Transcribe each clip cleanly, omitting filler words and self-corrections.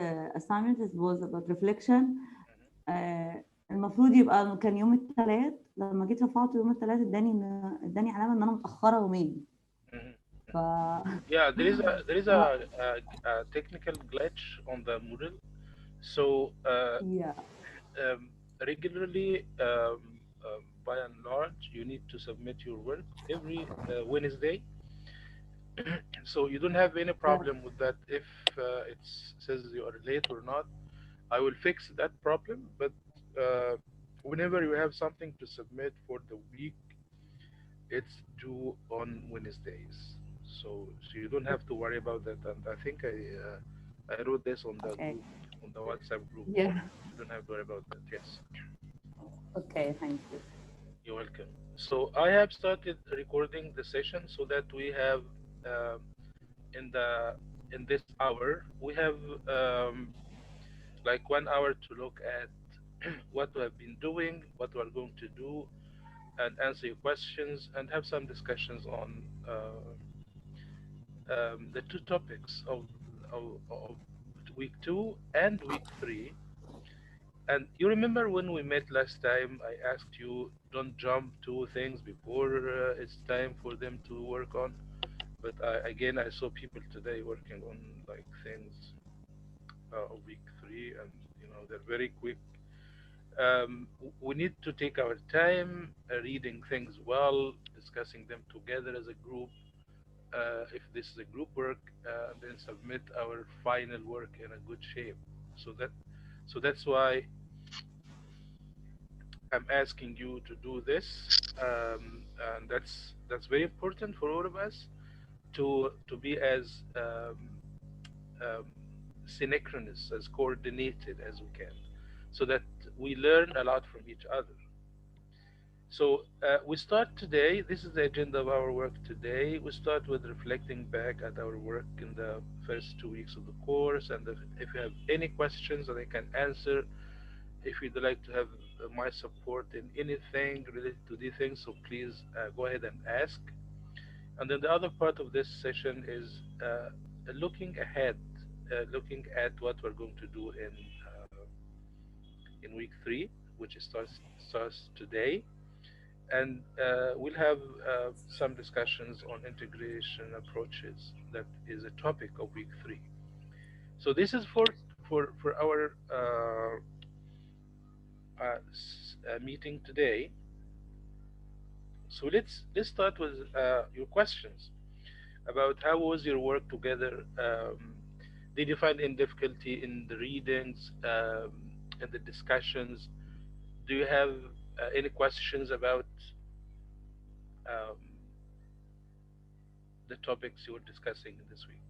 assignment was about reflection. المفروض يبقى كان يوم الثلاث، لما جيت رفعته يوم الثلاث اداني علامه ان انا متاخره يومين. ف Yeah, there is a technical glitch on the Moodle. So yeah. regularly, by and large, you need to submit your work every Wednesday. So you don't have any problem with that if it says you are late or not. I will fix that problem, but whenever you have something to submit for the week, it's due on Wednesdays. So you don't have to worry about that. And I think I wrote this on the Okay. group, on the WhatsApp group. Yeah. You don't have to worry about that. Yes. Okay, thank you. You're welcome. So I have started recording the session so that we have uh, in the in this hour we have like 1 hour to look at what we have been doing, what we are going to do, and answer your questions and have some discussions on the two topics of week 2 and week 3. And you remember when we met last time, I asked you don't jump to things before it's time for them to work on. But again, I saw people today working on like things of week 3, and they're very quick. We need to take our time reading things well, discussing them together as a group. If this is a group work, then submit our final work in a good shape. So that's why I'm asking you to do this, and that's very important for all of us to be as um, synchronous, as coordinated as we can, so that we learn a lot from each other. So we start today. This is the agenda of our work today. We start with reflecting back at our work in the first 2 weeks of the course, and if you have any questions that I can answer, if you'd like to have my support in anything related to these things, so please go ahead and ask. And then the other part of this session is looking ahead, looking at what we're going to do in week 3, which starts today. And we'll have some discussions on integration approaches. That is a topic of week 3. So this is for our meeting today. So let's start with your questions about how was your work together. Did you find any difficulty in the readings and the discussions? Do you have any questions about um, the topics you were discussing this week?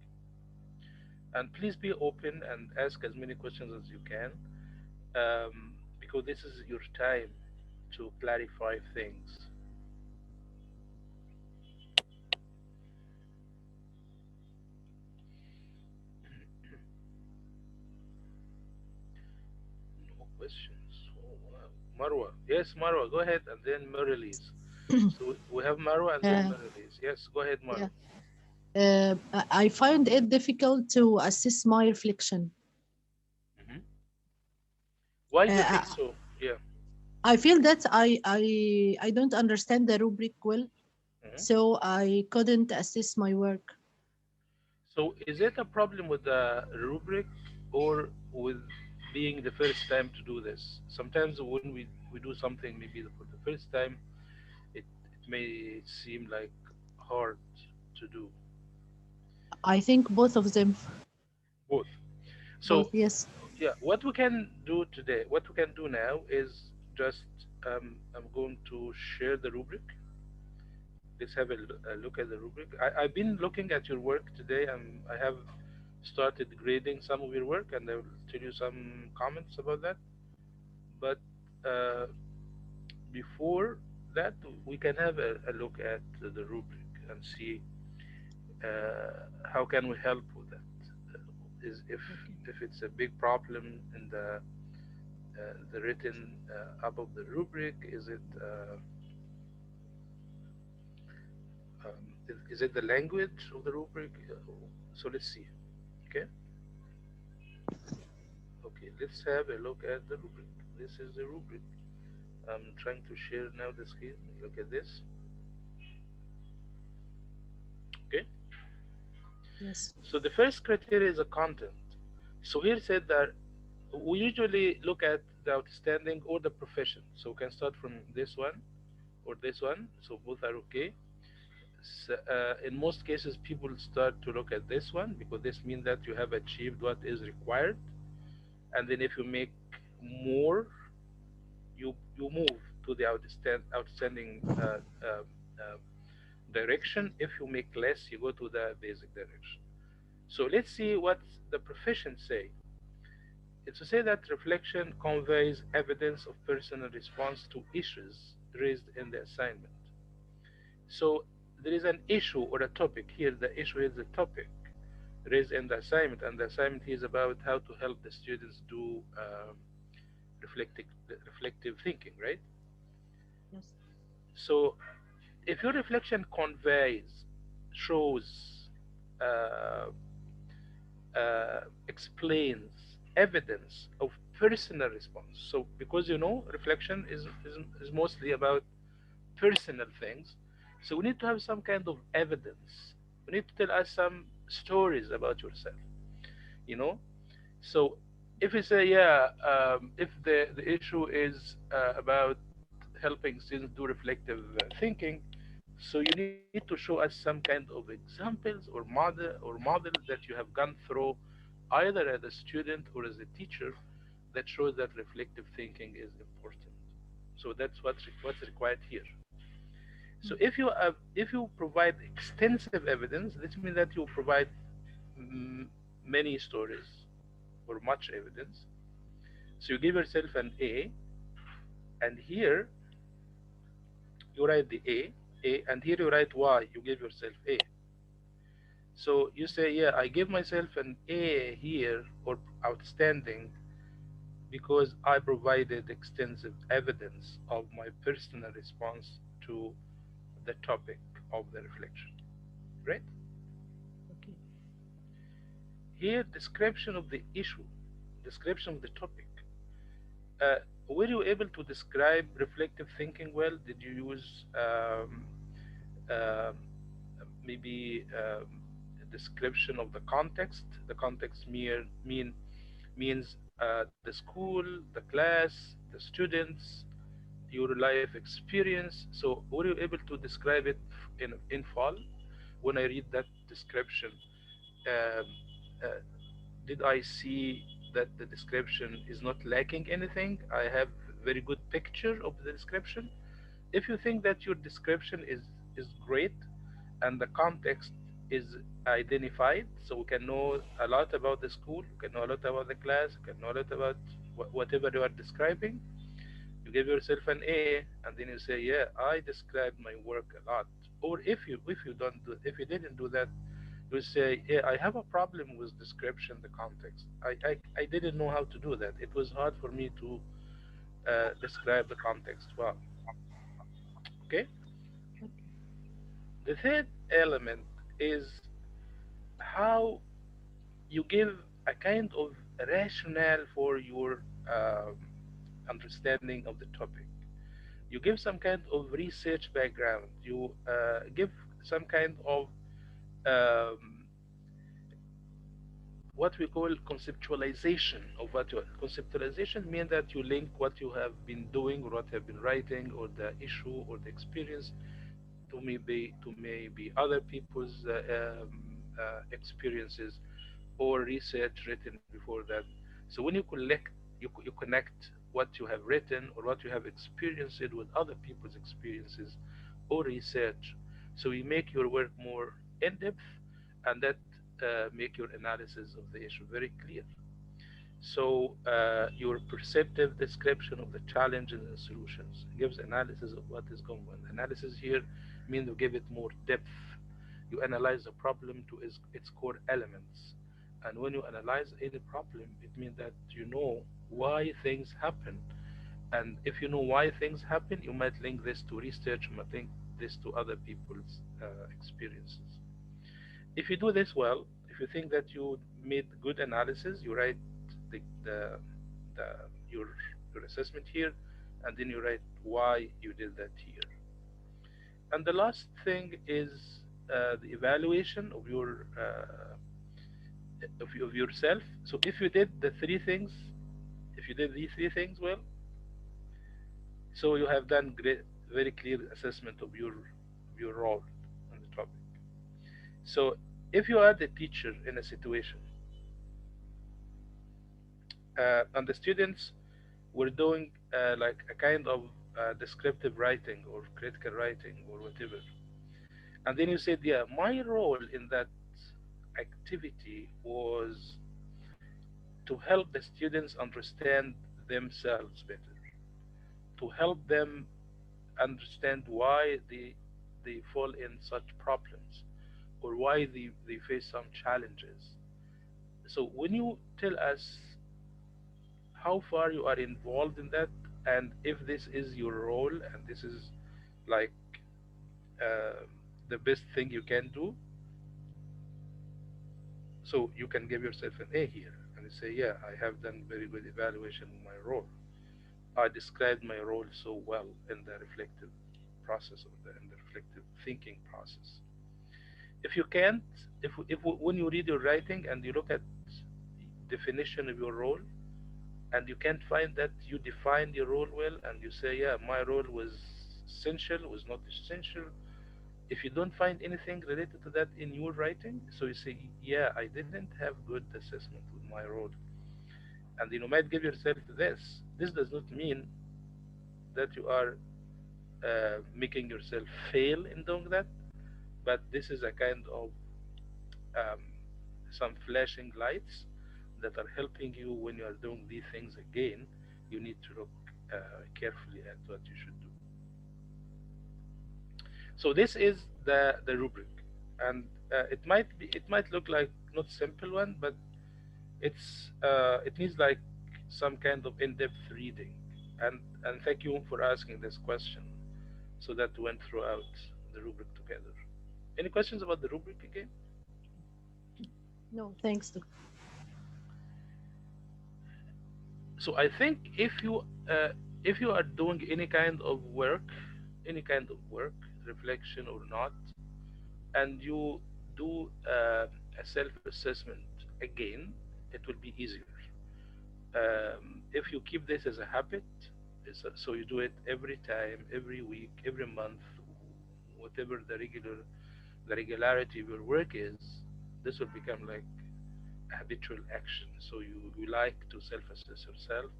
And please be open and ask as many questions as you can, because this is your time to clarify things. No questions. Oh, wow. Marwa. Yes, Marwa, go ahead, and then Marilise. So we have Marwa and then Uh, Marilise. Yes, go ahead, yeah. Marwa. I find it difficult to assess my reflection. Hmm. Why do you Uh, think so? Yeah. I feel that I don't understand the rubric well, Hmm. so I couldn't assess my work. So is it a problem with the rubric or with being the first time to do this? Sometimes when we do something maybe for the first time, it may seem like hard to do. I think both of them. Both. Both, So yes. yeah, what we can do today, what we can do now is just I'm going to share the rubric. Let's have a look at the rubric. I've been looking at your work today, and I have started grading some of your work, and I will tell you some comments about that. But uh, before that, we can have a look at the rubric and see how can we help with that. Is Okay. if it's a big problem in the written above the rubric, is it is it the language of the rubric? So let's see. Okay. let's have a look at the rubric. This is the rubric. I'm trying to share now the screen. Look at this. Okay. Yes. So the first criteria is the content. So here said that we usually look at the outstanding or the profession. So we can start from this one or this one. So both are okay. So, in most cases, people start to look at this one because this means that you have achieved what is required. And then if you make more, you move to the outstanding direction. If you make less, you go to the basic direction. So let's see what the profession say. It's to say that reflection conveys evidence of personal response to issues raised in the assignment. So there is an issue or a topic here. The issue is the topic raised in the assignment, and the assignment is about how to help the students do reflective, reflective thinking, right? Yes. So if your reflection conveys, shows, uh, explains evidence of personal response. So because reflection is mostly about personal things. So we need to have some kind of evidence. We need to tell us some stories about yourself, you know. So if we say, yeah, if the issue is about helping students do reflective thinking, so you need to show us some kind of examples or model that you have gone through, either as a student or as a teacher, that shows that reflective thinking is important. So that's what's required here. So if you provide extensive evidence, this means that you provide mm, many stories or much evidence. So you give yourself an A, and here you write the A, and here you write Y. You give yourself A. So you say, yeah, I give myself an A here or outstanding because I provided extensive evidence of my personal response to the topic of the reflection. Right? Okay. Here, description of the issue, description of the topic. Uh, were you able to describe reflective thinking well? Did you use um, maybe a description of the context? The context means the school, the class, the students, your life experience. So were you able to describe it in full? When I read that description, um, uh, did I see that the description is not lacking anything? I have very good picture of the description. If you think that your description is great and the context is identified, so we can know a lot about the school, we can know a lot about the class, we can know a lot about whatever you are describing, you give yourself an A, and then you say, yeah, I described my work a lot. Or if you didn't do that, you say, yeah, I have a problem with description, the context. I didn't know how to do that. It was hard for me to describe the context well. Okay. Okay. The third element is how you give a kind of rationale for your understanding of the topic. You give some kind of research background. You give some kind of um, what we call conceptualization of what you conceptualization means that you link what you have been doing or what you have been writing or the issue or the experience to maybe other people's experiences or research written before that. So when you connect what you have written or what you have experienced with other people's experiences or research. So you make your work more in depth, and that make your analysis of the issue very clear. So your perceptive description of the challenges and solutions gives analysis of what is going on. Analysis here means you give it more depth. You analyze the problem to its core elements. And when you analyze any problem, it means that you know why things happen. And if you know why things happen, you might link this to research, you might link this to other people's experiences. If you do this well, if you think that you made good analysis, you write the your assessment here, and then you write why you did that here. And the last thing is the evaluation of of yourself. So if you did the three things, if you did these three things well, so you have done great, very clear assessment of your role on the topic. So if you are the teacher in a situation, and the students were doing like a kind of descriptive writing or critical writing or whatever, and then you said, yeah, my role in that activity was to help the students understand themselves better, to help them understand why they fall in such problems, or why they face some challenges. So when you tell us how far you are involved in that, and if this is your role and this is like uh, the best thing you can do, so you can give yourself an A here and you say, yeah, I have done very good evaluation of my role. I described my role so well in the reflective process, or in the reflective thinking process. If you can't, if when you read your writing and you look at definition of your role, and you can't find that you defined your role well, and you say, yeah, my role was essential, was not essential. If you don't find anything related to that in your writing, so you say, yeah, I didn't have good assessment with my role. And you might give yourself this. This does not mean that you are making yourself fail in doing that, but this is a kind of um, some flashing lights that are helping you when you are doing these things again. You need to look carefully at what you should do. So this is the rubric, and it might look like not simple one, but it needs like some kind of in-depth reading. And thank you for asking this question, so that we went throughout the rubric together. Any questions about the rubric again? No, thanks, Doctor. So I think if you are doing any kind of work, reflection or not, and you do a self-assessment again, it will be easier. If you keep this as a habit, so you do it every time, every week, every month, whatever the regularity of your work is, this will become like a habitual action. So you like to self-assess yourself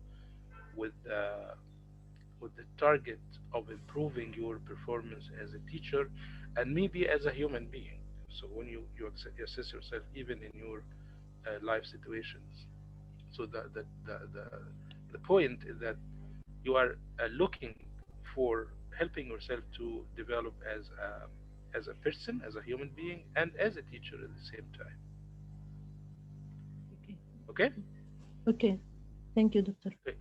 with the target of improving your performance as a teacher, and maybe as a human being. So when you assess yourself even in your life situations. So the point is that you are looking for helping yourself to develop as a person, as a human being, and as a teacher at the same time. Okay. Okay? Okay. Thank you, Doctor. Okay,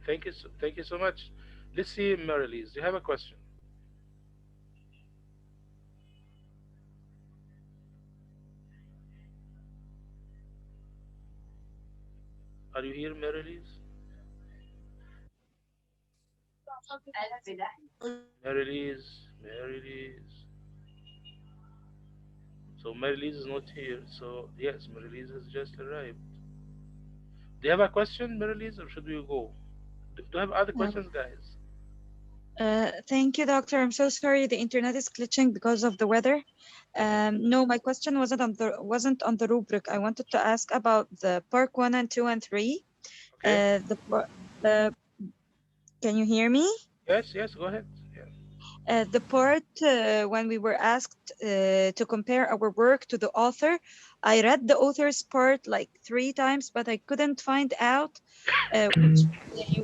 thank you so much. Let's see, Marylise, do you have a question? Are you here, Marylise? Marylise. So Marylise is not here. So yes, Marylise has just arrived. Do you have a question, Marylise, or should we go? Do you have other questions, guys? Thank you, Doctor. I'm so sorry. The internet is glitching because of the weather. No, my question wasn't on the rubric. I wanted to ask about the part 1 and 2 and 3. Okay. Can you hear me? Yes, go ahead. Yeah. The part when we were asked to compare our work to the author, I read the author's part like 3 times, but I couldn't find out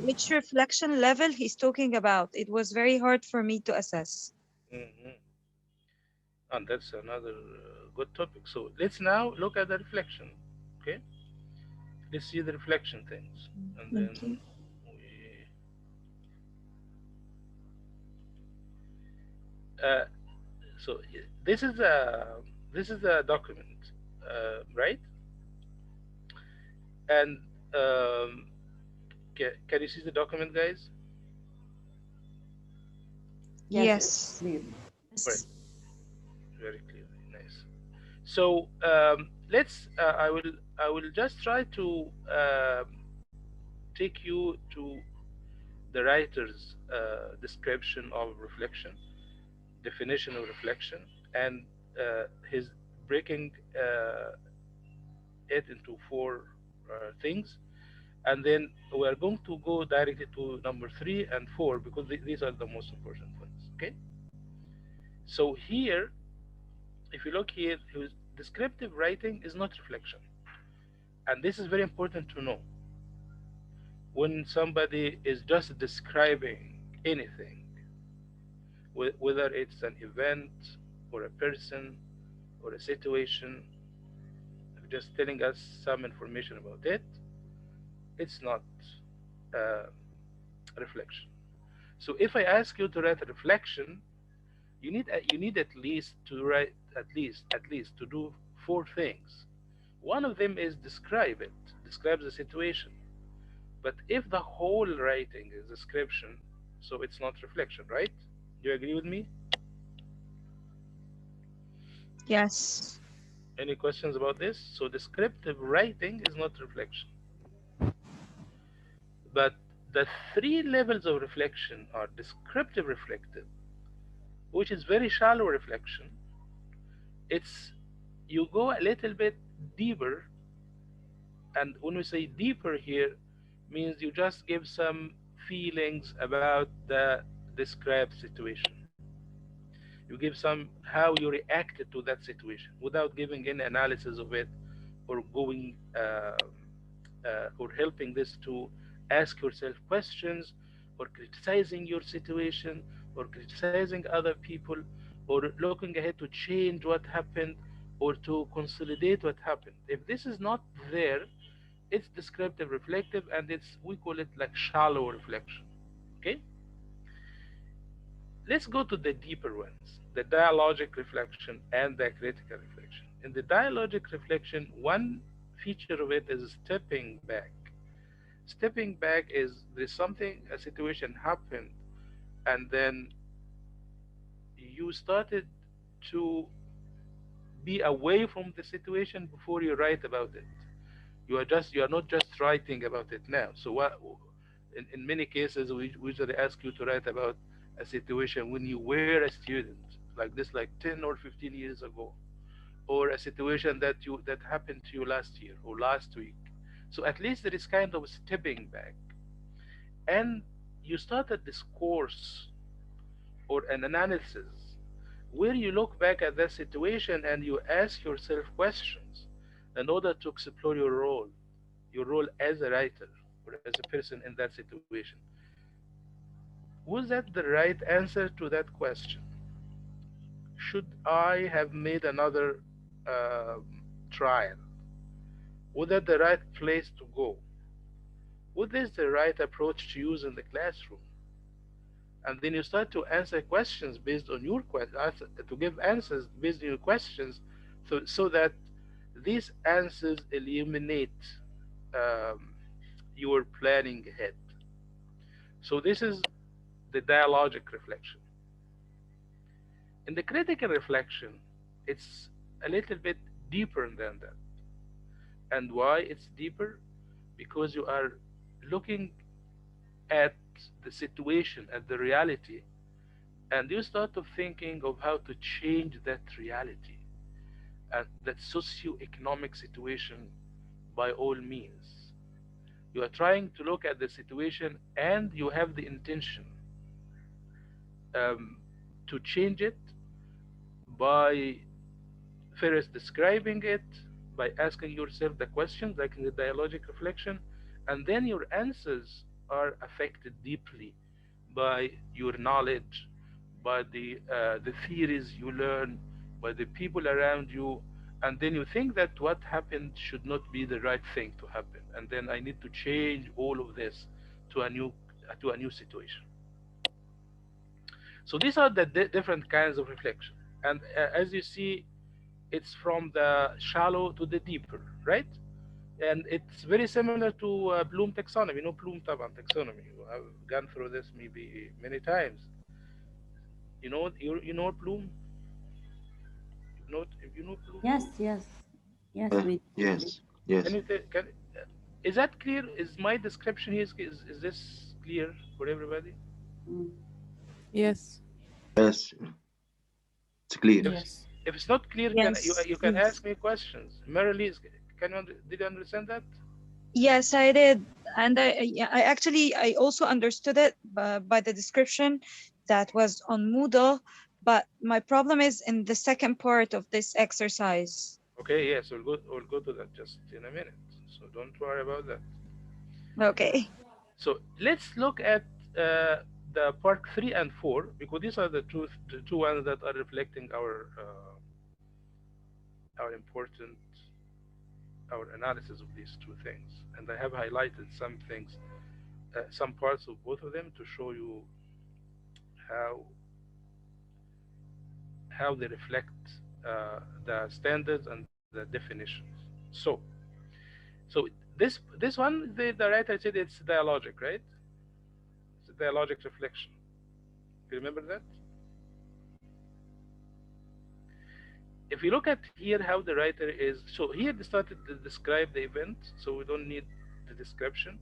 which reflection level he's talking about. It was very hard for me to assess. Mm-hmm. And that's another good topic. So let's now look at the reflection. Okay. Let's see the reflection things, and then we. So this is a document, right? And okay, Can you see the document, guys? Yes. Right. Yes. Very clear. Nice. So let's. I will just try to take you to the writer's description of reflection, definition of reflection, and his breaking it into four things, and then we are going to go directly to number 3 and 4 because these are the most important ones. Okay. So here, if you look here, descriptive writing is not reflection, and this is very important to know. When somebody is just describing anything, whether it's an event or a person or a situation, just telling us some information about it, it's not uh, reflection. So if I ask you to write a reflection, you need at least to write at least to do four things. One of them is describe it, describe the situation. But if the whole writing is description, so it's not reflection, right? Do you agree with me? Yes. Any questions about this? So descriptive writing is not reflection. But the three levels of reflection are descriptive reflective, which is very shallow reflection. It's you go a little bit deeper, and when we say deeper here, means you just give some feelings about the described situation. You give some how you reacted to that situation without giving any analysis of it, or going or helping this to ask yourself questions, or criticizing your situation, or criticizing other people, or looking ahead to change what happened, or to consolidate what happened. If this is not there, it's descriptive reflective, and it's we call it like shallow reflection. Okay, let's go to the deeper ones, the dialogic reflection and the critical reflection. In the dialogic reflection, one feature of it is stepping back. Stepping back is there's something, a situation happened, and then you started to be away from the situation before you write about it. You are not just writing about it now. So what in many cases we usually ask you to write about a situation when you were a student, like this, like 10 or 15 years ago, or a situation that happened to you last year or last week. So at least there is kind of stepping back, and you start a discourse or an analysis where you look back at that situation and you ask yourself questions in order to explore your role as a writer or as a person in that situation. Was that the right answer to that question? Should I have made another uh, trial? Was that the right place to go? Was this the right approach to use in the classroom? And then you start to answer questions based on your questions, to give answers based on your questions, so that these answers eliminate um, your planning ahead. So this is the dialogic reflection. In the critical reflection, it's a little bit deeper than that. And why it's deeper? Because you are looking at the situation, at the reality, and you start to thinking of how to change that reality and that socio-economic situation by all means. You are trying to look at the situation, and you have the intention um, to change it by first describing it, by asking yourself the questions like in the dialogic reflection, and then your answers are affected deeply by your knowledge, by the theories you learn, by the people around you, and then you think that what happened should not be the right thing to happen, and then I need to change all of this to a new situation. So these are the different kinds of reflection, and as you see, it's from the shallow to the deeper, right? And it's very similar to Bloom taxonomy. You know Bloom taxonomy. I've gone through this maybe many times. You know Bloom. You know Bloom. Yes, yes, yes. We Yes, yes. Can you can is that clear? Is my description here is this clear for everybody? mm, Yes. Yes, it's clear. If Yes. if it's not clear, can Yes. you can Yes. ask me questions. Marilee, did you understand that? Yes, I did. And yeah, I also understood it by the description that was on Moodle. But my problem is in the second part of this exercise. Okay, yes, we'll go to that just in a minute. So don't worry about that. Okay. So let's look at the part 3 and 4 because these are the two ones that are reflecting our important our analysis of these two things. And I have highlighted some things, some parts of both of them to show you how how they reflect the standards and the definitions. So this one the writer said it's dialogic, right? It's a dialogic reflection. You remember that? If you look at here how the writer is, so here they started to describe the event, so we don't need the description.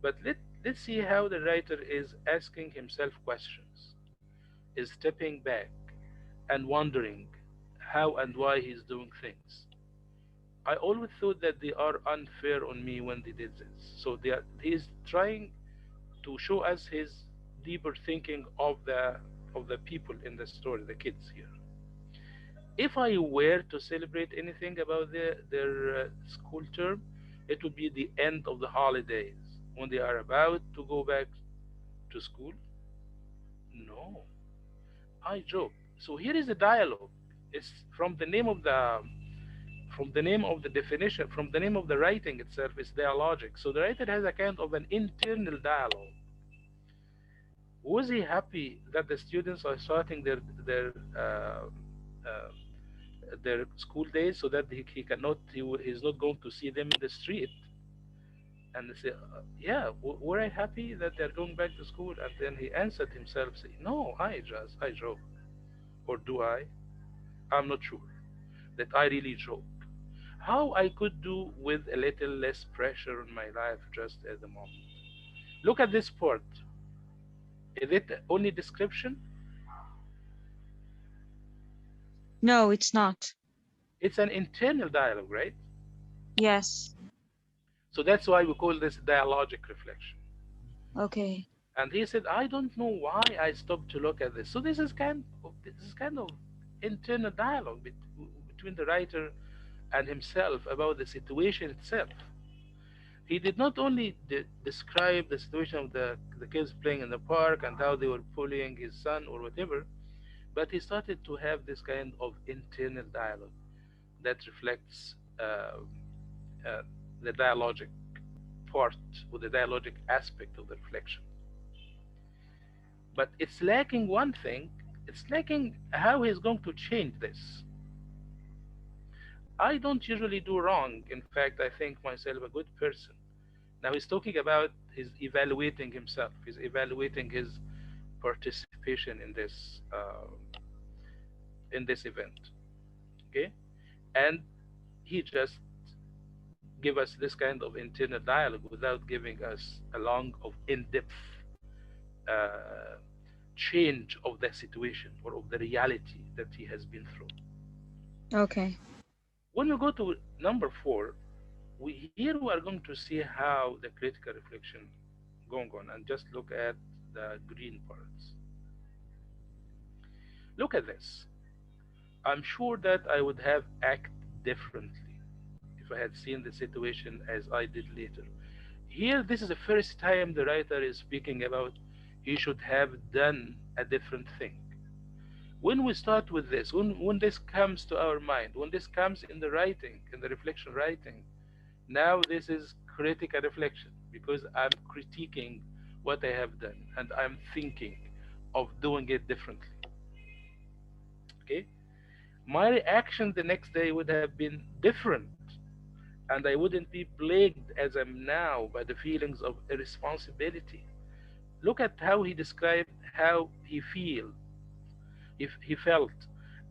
But let's see how the writer is asking himself questions, is stepping back and wondering how and why he's doing things. I always thought that they are unfair on me when they did this. So he's trying to show us his deeper thinking of the people in the story, the kids here. If I were to celebrate anything about their school term, it would be the end of the holidays when they are about to go back to school. No, I joke. So here is a dialogue. It's from the name of the definition, from the name of the writing itself, is dialogic. So the writer has a kind of an internal dialogue. Was he happy that the students are starting uh, their school days so that he's not going to see them in the street? And they say, yeah, were I happy that they're going back to school? And then he answered himself, say, no, I joke. Or do I? I'm not sure that I really joke. How I could do with a little less pressure in my life just at the moment. Look at this part. Is it only description? No, it's not. It's an internal dialogue, right? Yes. So that's why we call this dialogic reflection. Okay. And he said, I don't know why I stopped to look at this. So this is kind of internal dialogue between the writer and himself about the situation itself. He did not only describe the situation of the kids playing in the park and how they were bullying his son or whatever, but he started to have this kind of internal dialogue that reflects uh, the dialogic part or the dialogic aspect of the reflection. But it's lacking one thing. It's lacking how he's going to change this. I don't usually do wrong. In fact, I think myself a good person. Now he's talking about his evaluating himself. He's evaluating his participation in this event. Okay, and he just give us this kind of internal dialogue without giving us a long of in-depth uh, change of the situation or of the reality that he has been through. Okay. When we go to number 4, here we are going to see how the critical reflection going on, and just look at the green parts. Look at this. I'm sure that I would have acted differently if I had seen the situation as I did later. Here, this is the first time the writer is speaking about he should have done a different thing. When we start with this, when this comes to our mind, when this comes in the writing, in the reflection writing, now this is critical reflection because I'm critiquing what I have done and I'm thinking of doing it differently. Okay? My reaction the next day would have been different and I wouldn't be plagued as I'm now by the feelings of irresponsibility. Look at how he described how he felt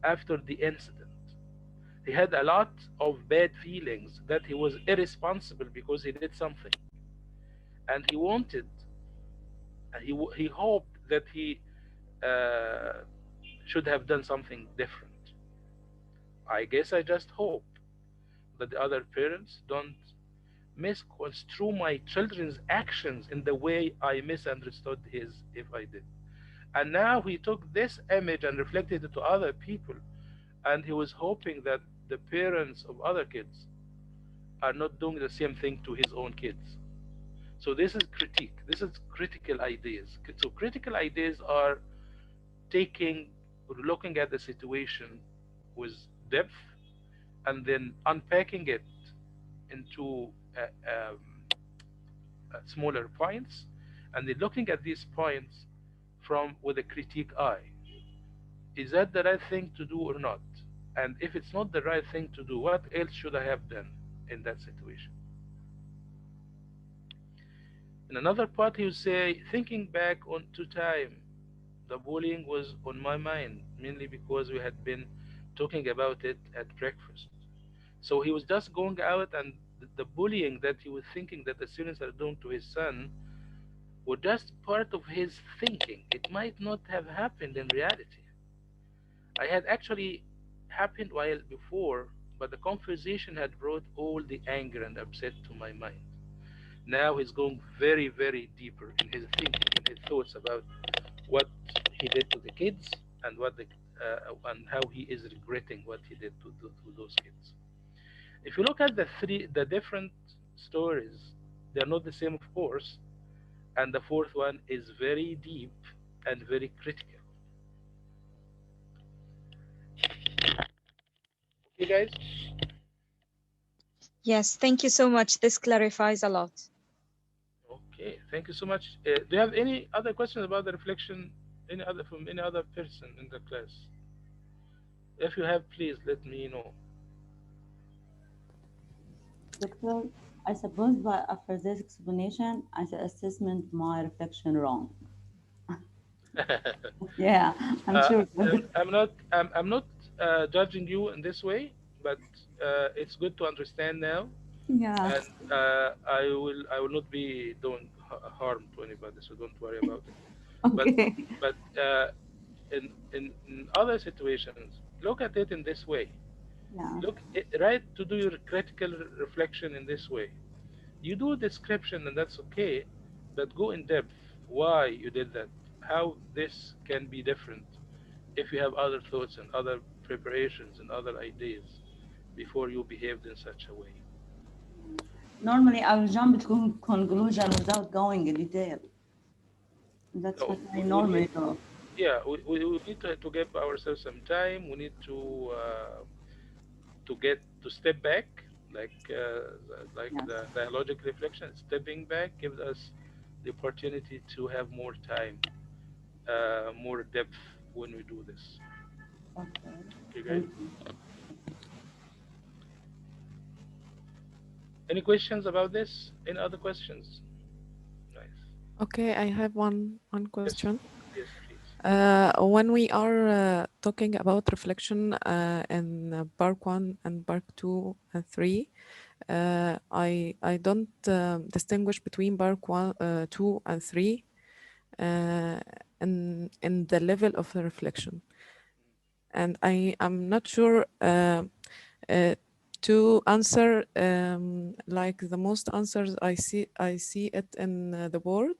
after the incident. He had a lot of bad feelings that he was irresponsible because he did something, and he wanted, he hoped that he uh, should have done something different. I guess I just hope that the other parents don't misconstrue my children's actions in the way I misunderstood his if I did. And now he took this image and reflected it to other people, and he was hoping that the parents of other kids are not doing the same thing to his own kids. So this is critique. This is critical ideas. So critical ideas are taking or looking at the situation with depth and then unpacking it into smaller points, and then looking at these points from with a critique eye. Is that the right thing to do or not? And if it's not the right thing to do, what else should I have done in that situation? In another part, he would say, thinking back on to time, the bullying was on my mind, mainly because we had been talking about it at breakfast. So he was just going out, and the bullying that he was thinking that the students are doing to his son were just part of his thinking. It might not have happened in reality. I had actually happened while before, but the conversation had brought all the anger and upset to my mind. Now he's going very, very deeper in his thinking, in his thoughts about what he did to the kids and and how he is regretting what he did to those kids. If you look at the different stories, they're not the same, of course, and the fourth one is very deep and very critical. Okay, guys. Yes, thank you so much. This clarifies a lot. Okay, thank you so much. Do you have any other questions about the reflection? Any other from any other person in the class? If you have, please let me know. Doctor, I suppose by after this explanation, I should assessment my reflection wrong. Yeah, I'm sure. I'm not judging you in this way, but it's good to understand now, Yeah. and I will not be doing harm to anybody, so don't worry about it. Okay. But in other situations, look at it in this way. Yeah. Right to do your critical reflection in this way. You do a description, and that's okay, but go in depth why you did that, how this can be different if you have other thoughts and other preparations and other ideas before you behaved in such a way. Normally, I will jump to conclusion without going in detail. That's So what I we need, normally do. yeah, we need to give ourselves some time. We need to get to step back, like Yes. the dialogic reflection. Stepping back gives us the opportunity to have more time, more depth when we do this. Okay. Okay, guys. Thank you. Any questions about this? Any other questions? Nice. Okay, I have one question. Yes, please. When we are talking about reflection in Park 1 and Park 2 and 3, I don't distinguish between Park 1, 2 and 3 in the level of the reflection. And I'm not sure to answer like the most answers I see it in the board.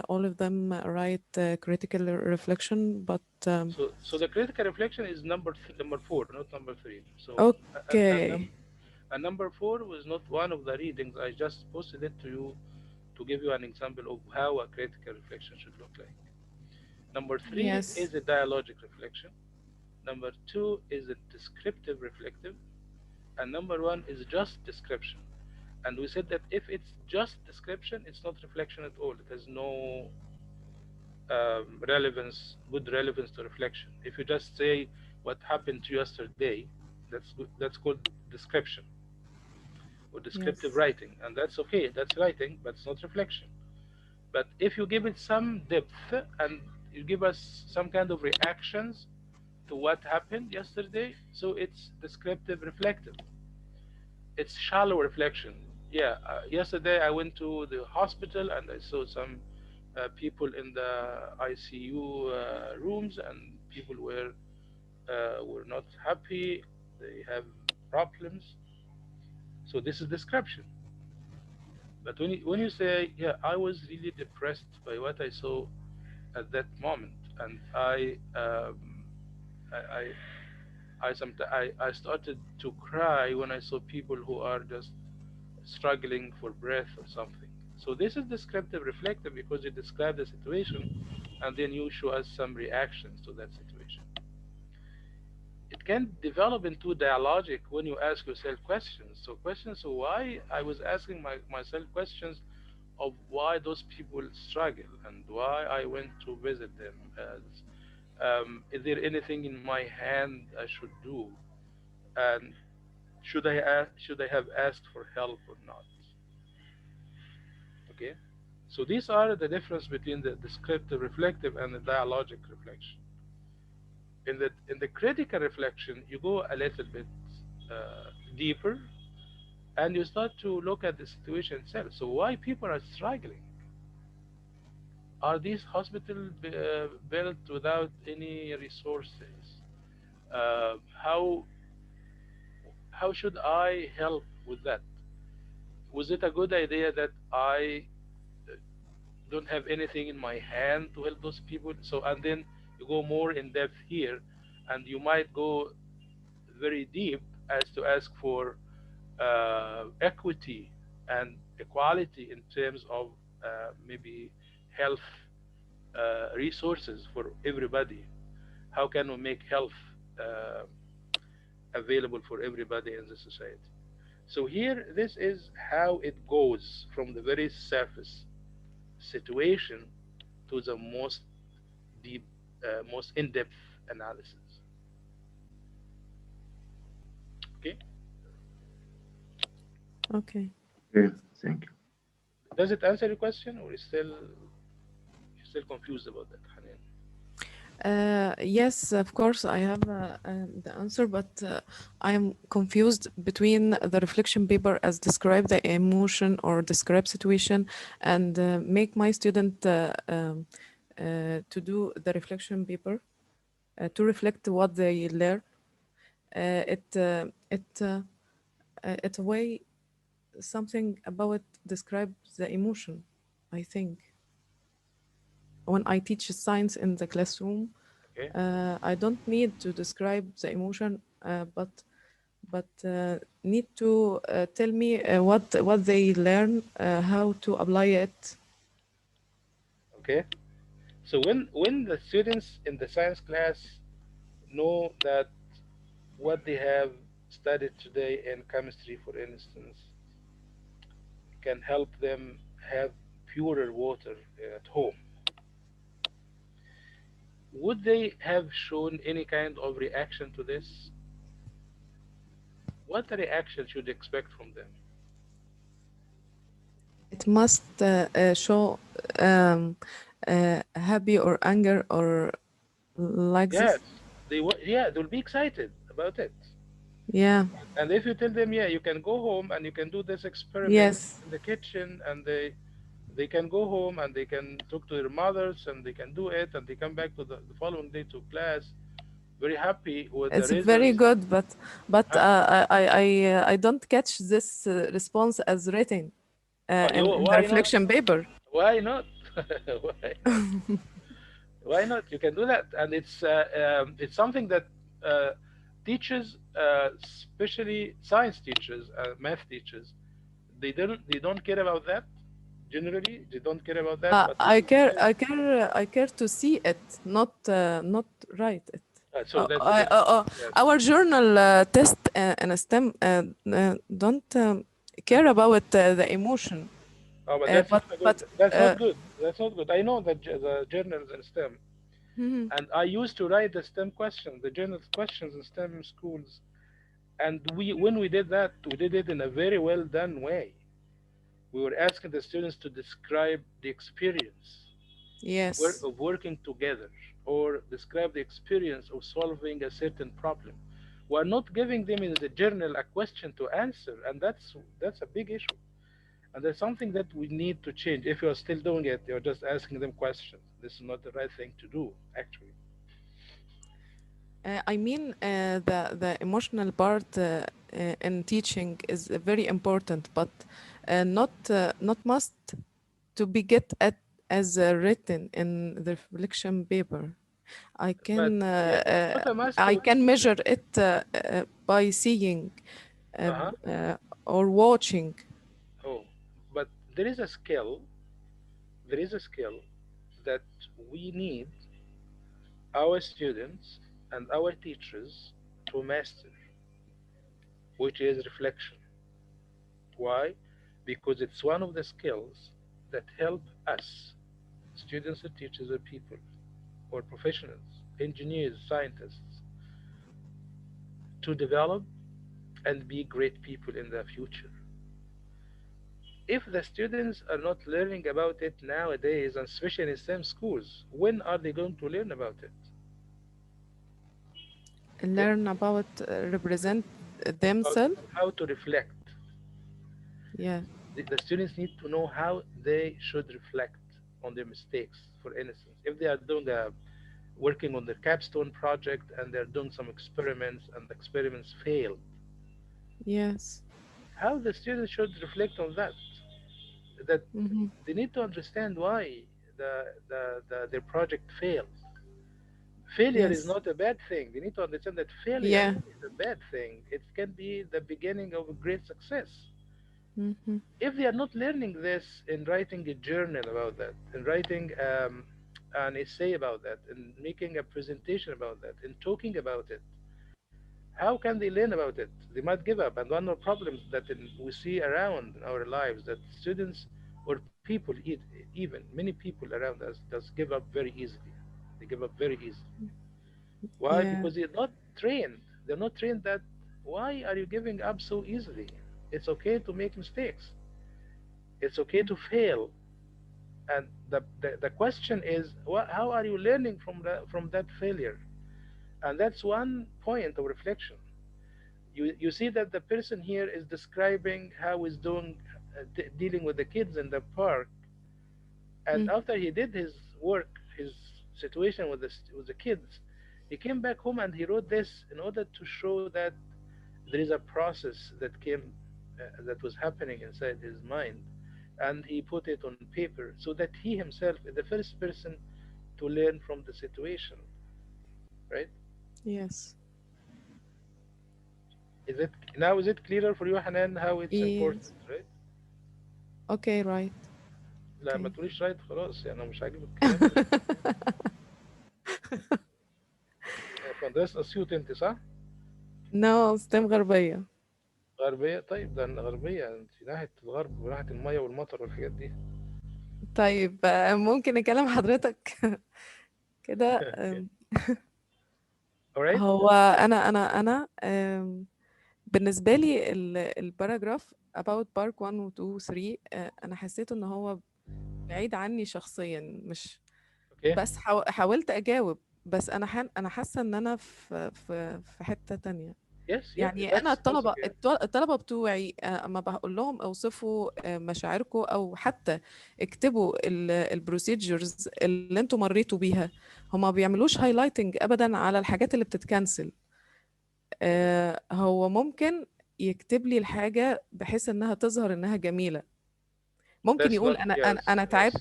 All of them write critical reflection, but So the critical reflection is number 4, not number 3. So okay. and number 4 was not one of the readings. I just posted it to you to give you an example of how a critical reflection should look like. Number 3 Yes. is a dialogic reflection. Number 2 is a descriptive reflective, and number 1 is just description. And we said that if it's just description, it's not reflection at all. It has no good relevance to reflection. If you just say what happened to you yesterday, that's called description. or descriptive Yes. writing, and that's okay. That's writing, but it's not reflection. But if you give it some depth and you give us some kind of reactions to what happened yesterday, so it's descriptive reflective. It's shallow reflection. Yeah, yesterday I went to the hospital and I saw some people in the ICU rooms, and people were not happy. They have problems. So this is description. But when you say, yeah, I was really depressed by what I saw at that moment, and I I started to cry when I saw people who are just struggling for breath or something. So this is descriptive reflective because you describe the situation and then you show us some reactions to that situation. It can develop into dialogic when you ask yourself questions. So questions, so why I was asking myself questions of why those people struggle and why I went to visit them. Is there anything in my hand I should do? And should I have asked for help or not? Okay, so these are the difference between the descriptive reflective and the dialogic reflection. In the critical reflection, you go a little bit deeper, and you start to look at the situation itself. So why people are struggling? Are these hospitals built without any resources? Uh, how how should I help with that? Was it a good idea that I don't have anything in my hand to help those people? So, and then you go more in depth here, and you might go very deep as to ask for equity and equality in terms of maybe health resources for everybody. How can we make health uh, available for everybody in the society? So here, this is how it goes from the very surface situation to the most deep, most in-depth analysis. Okay. Okay. Okay, thank you. Does it answer your question, or is still you're still confused about that, Hanan? Yes, of course, I have the answer, but I am confused between the reflection paper as describe the emotion or describe situation, and make my student to do the reflection paper to reflect what they learn. It a way something about describe the emotion, I think. When I teach science in the classroom, Okay. I don't need to describe the emotion, but need to tell me what they learn, how to apply it. Okay. So when the students in the science class know that what they have studied today in chemistry, for instance, can help them have purer water at home, would they have shown any kind of reaction to this? What reaction should you expect from them? It must show happy or anger or like Yes, this. they'll be excited about it. Yeah. And if you tell them, yeah, you can go home and you can do this experiment Yes. in the kitchen, and they can go home and they can talk to their mothers and they can do it, and they come back to the following day to class very happy with the It's very results. good, but Huh? I don't catch this response as written in the Why not? reflection paper. Why not? Why not? Why not? You can do that, and it's something that teachers, especially science teachers, math teachers, they don't care about that. Generally, they don't care about that. But I care, I care to see it, not write it. so that's yes. Our journal test in STEM don't care about the emotion, Oh, but that's but not a good. That's uh, not good. That's not good. I know that the journals in STEM, mhm. and I used to write the STEM questions, the journal questions in STEM schools, And when we did that, we did it in a very well done way. We were asking the students to describe the experience Yes. of working together, or describe the experience of solving a certain problem. We're not giving them in the journal a question to answer, and that's a big issue. And that's something that we need to change. If you're still doing it, you're just asking them questions. This is not the right thing to do, actually. I mean, the emotional part in teaching is very important, but not must to be get at as written in the reflection paper. I But can yeah, it's not a must I to. can measure it by seeing uh, Uh-huh. uh, or watching. Oh, but there is a skill. There is a skill that we need our students and our teachers to master, which is reflection. Why? Because it's one of the skills that help us, students or teachers or people, or professionals, engineers, scientists, to develop and be great people in the future. If the students are not learning about it nowadays, and especially in STEM schools, when are they going to learn about it? Okay? Learn about represent How, themselves. how to reflect. Yeah. The students need to know how they should reflect on their mistakes. For instance, if they are doing working on their capstone project and they're doing some experiments and the experiments failed, Yes. how the students should reflect on that. That Mm-hmm. they need to understand why their project failed. Failure is Yes. not a bad thing. They need to understand that failure Yeah. is a bad thing. It can be the beginning of a great success. Mm-hmm. If they are not learning this in writing a journal about that, in writing an essay about that, in making a presentation about that, in talking about it, how can they learn about it? They might give up. And one of the problems that we see around in our lives, that students or people, even many people around us, just give up very easily. They give up very easily. Why? Yeah. Because they're not trained. They're not trained that why are you giving up so easily? It's okay to make mistakes. It's okay to fail. And the question is, how are you learning from that failure? And that's one point of reflection. You see that the person here is describing how he's doing, dealing with the kids in the park. And Mm. after he did his work, his situation with the kids, he came back home and he wrote this in order to show that there is a process that was happening inside his mind, and he put it on paper so that he himself is the first person to learn from the situation, right? Yes. Is it clearer for you, Hanan, how it's important, Yes. right? Okay, right. لا ما Okay. تقوليش رايت خلاص، يعني انا مش عاجبك الكلام ده. فندرس اسيوط انت صح؟ No, STEM غربية. غربية. طيب ده غربية انت ناحية الغرب وناحية المية والمطر والحاجات دي. طيب ممكن أكلم حضرتك كده alright. هو أنا بالنسبة لي الباراجراف about park 1 و 2 و 3 أنا حسيت إن هو بعيد عني شخصيا، مش okay. بس حاولت أجاوب، بس أنا حاسة إن أنا في حتة تانية. yes يعني أنا that's okay. الطلبة بتوعي أما بقول لهم أوصفوا مشاعركم أو حتى اكتبوا البروسيجرز اللي انتوا مريتوا بيها، هما ما بيعملوش هايلايتنج أبدا على الحاجات اللي بتتكنسل. هو ممكن يكتب لي الحاجة بحيث إنها تظهر إنها جميلة. ممكن that's يقول not yes yes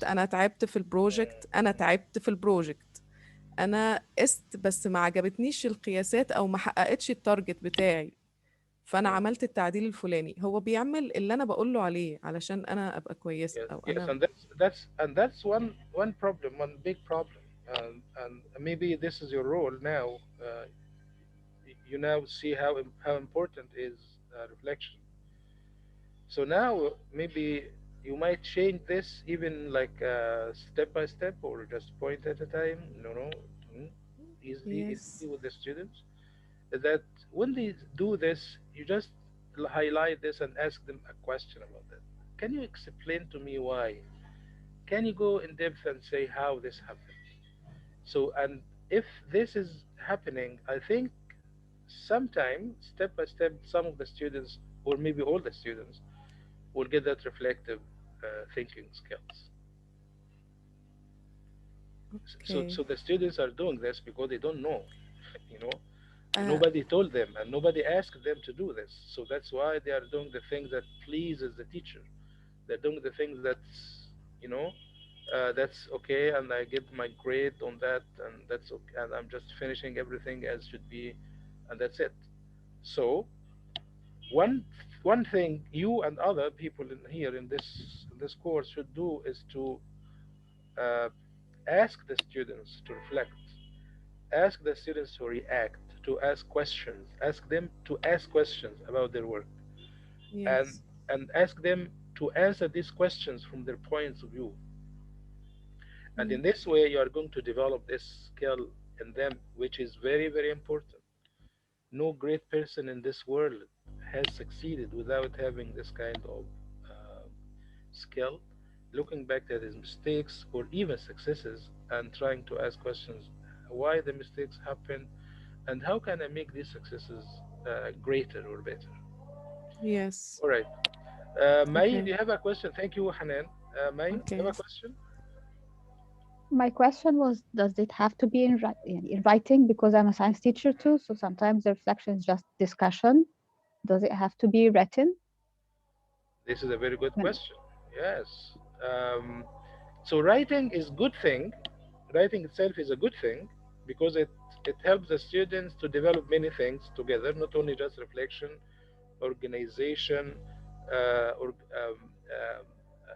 أنا تعبت في البروجكت، أنا تعبت في البروجكت، أنا قست بس ما عجبتنيش القياسات أو ما حققتش التارجت بتاعي، فأنا عملت التعديل الفلاني. هو بيعمل اللي أنا بقول له عليه علشان أنا أبقى كويسة yes أو yes أنا. and that's one problem, one big problem, and maybe this is your role now. You now see how important is reflection. So now maybe you might change this even like step by step, or just point at a time. No, easily Yes. with the students. That when they do this, you just highlight this and ask them a question about that. Can you explain to me why? Can you go in depth and say how this happened? So, and if this is happening, I think sometime, step by step, some of the students, or maybe all the students, will get that reflective thinking skills. So, Okay. so the students are doing this because they don't know, you know, Uh, nobody told them and nobody asked them to do this. So that's why they are doing the things that pleases the teacher. They're doing the things that's, you know, that's okay, and I get my grade on that, and that's okay, and I'm just finishing everything as should be, and that's it. So one one thing you and other people in here in this course should do is to uh, ask the students to reflect, ask the students to react, to ask questions, ask them to ask questions about their work, and yes. and ask them to answer these questions from their points of view. And in this way, you are going to develop this skill in them, which is very, very important. No great person in this world has succeeded without having this kind of uh, skill, looking back at his mistakes or even successes and trying to ask questions why the mistakes happen and how can I make these successes greater or better. Yes. All right. May, do Okay. you have a question? Thank you, Hanan. May, do you have Okay. a question? My question was, does it have to be in writing? Because I'm a science teacher too, so sometimes the reflection is just discussion. Does it have to be written? This is a very good When, question. Yes. Um, so writing is good thing. Writing itself is a good thing because it helps the students to develop many things together, not only just reflection, organization, or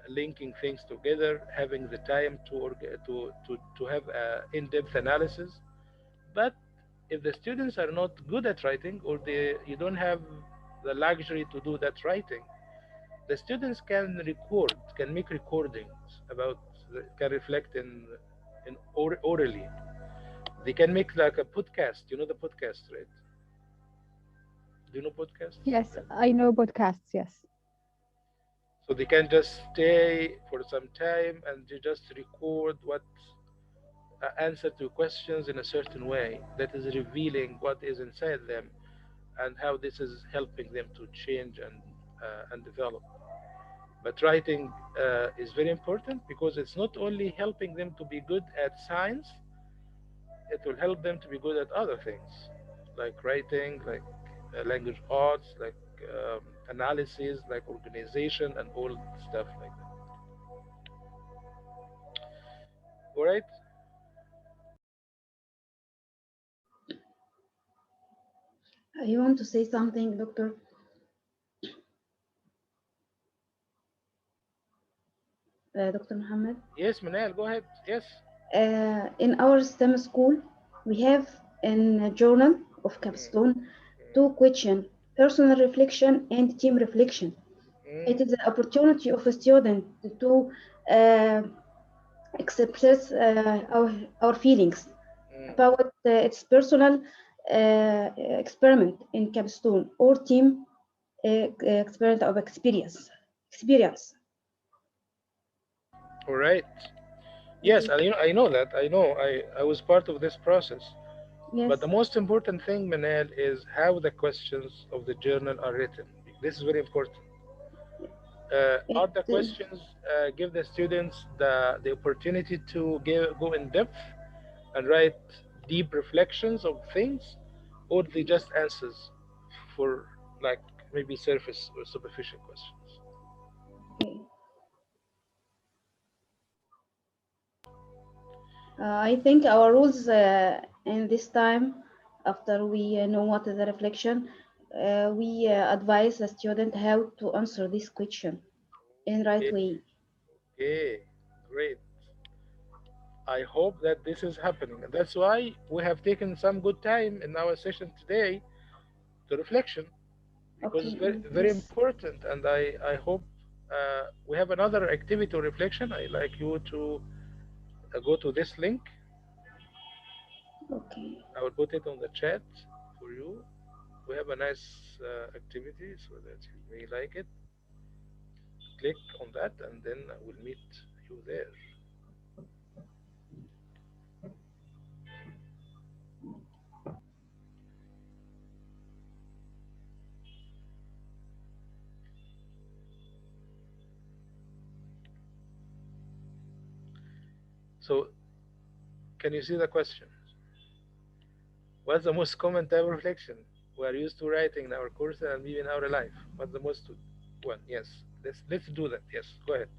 linking things together, having the time to have in-depth analysis. But if the students are not good at writing, or you don't have the luxury to do that writing, the students can record, can make recordings about, can reflect in orally. They can make like a podcast. You know the podcast, right? Do you know podcasts? yes, I know podcasts, yes. So they can just stay for some time and they just record what answer to questions in a certain way that is revealing what is inside them and how this is helping them to change and develop. But writing is very important because it's not only helping them to be good at science, it will help them to be good at other things like writing, like language arts, like analysis, like organization, and all stuff like that. All right. You want to say something, Doctor? Dr. Muhammad? Yes, Manal, go ahead. Yes. In our STEM school, we have in a journal of capstone two questions, personal reflection and team reflection. It is an opportunity of a student to express our feelings about its personal experiment in capstone or team experiment of experience. All right. Yes, I know that. I know. I was part of this process. Yes. But the most important thing, Manal, is how the questions of the journal are written. This is very important. Are the questions give the students the opportunity to go in depth and write deep reflections of things, or they just answers for like maybe surface or superficial questions? Okay. I think our rules in this time, after we know what is the reflection, we advise the student how to answer this question in right Okay, way. okay, great. I hope that this is happening, and that's why we have taken some good time in our session today to reflection, because it's Okay, very very yes. important. And I hope we have another activity or reflection. I like you to go to this link. Okay. I will put it on the chat for you. We have a nice activity so that you may like it. Click on that and then I will meet you there. So, can you see the question? What's the most common type of reflection we are used to writing in our course and even in our life? What's the most one? Yes, let's do that. Yes, go ahead.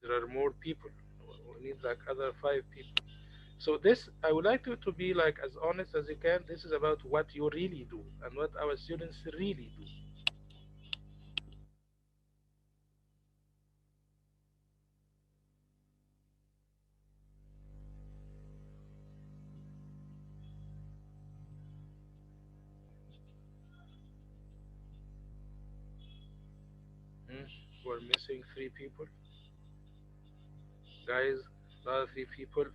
There are more people. We need like other 5 people. So this, I would like you to be like as honest as you can. This is about what you really do and what our students really do. We're missing 3 people. Guys, another 3 people.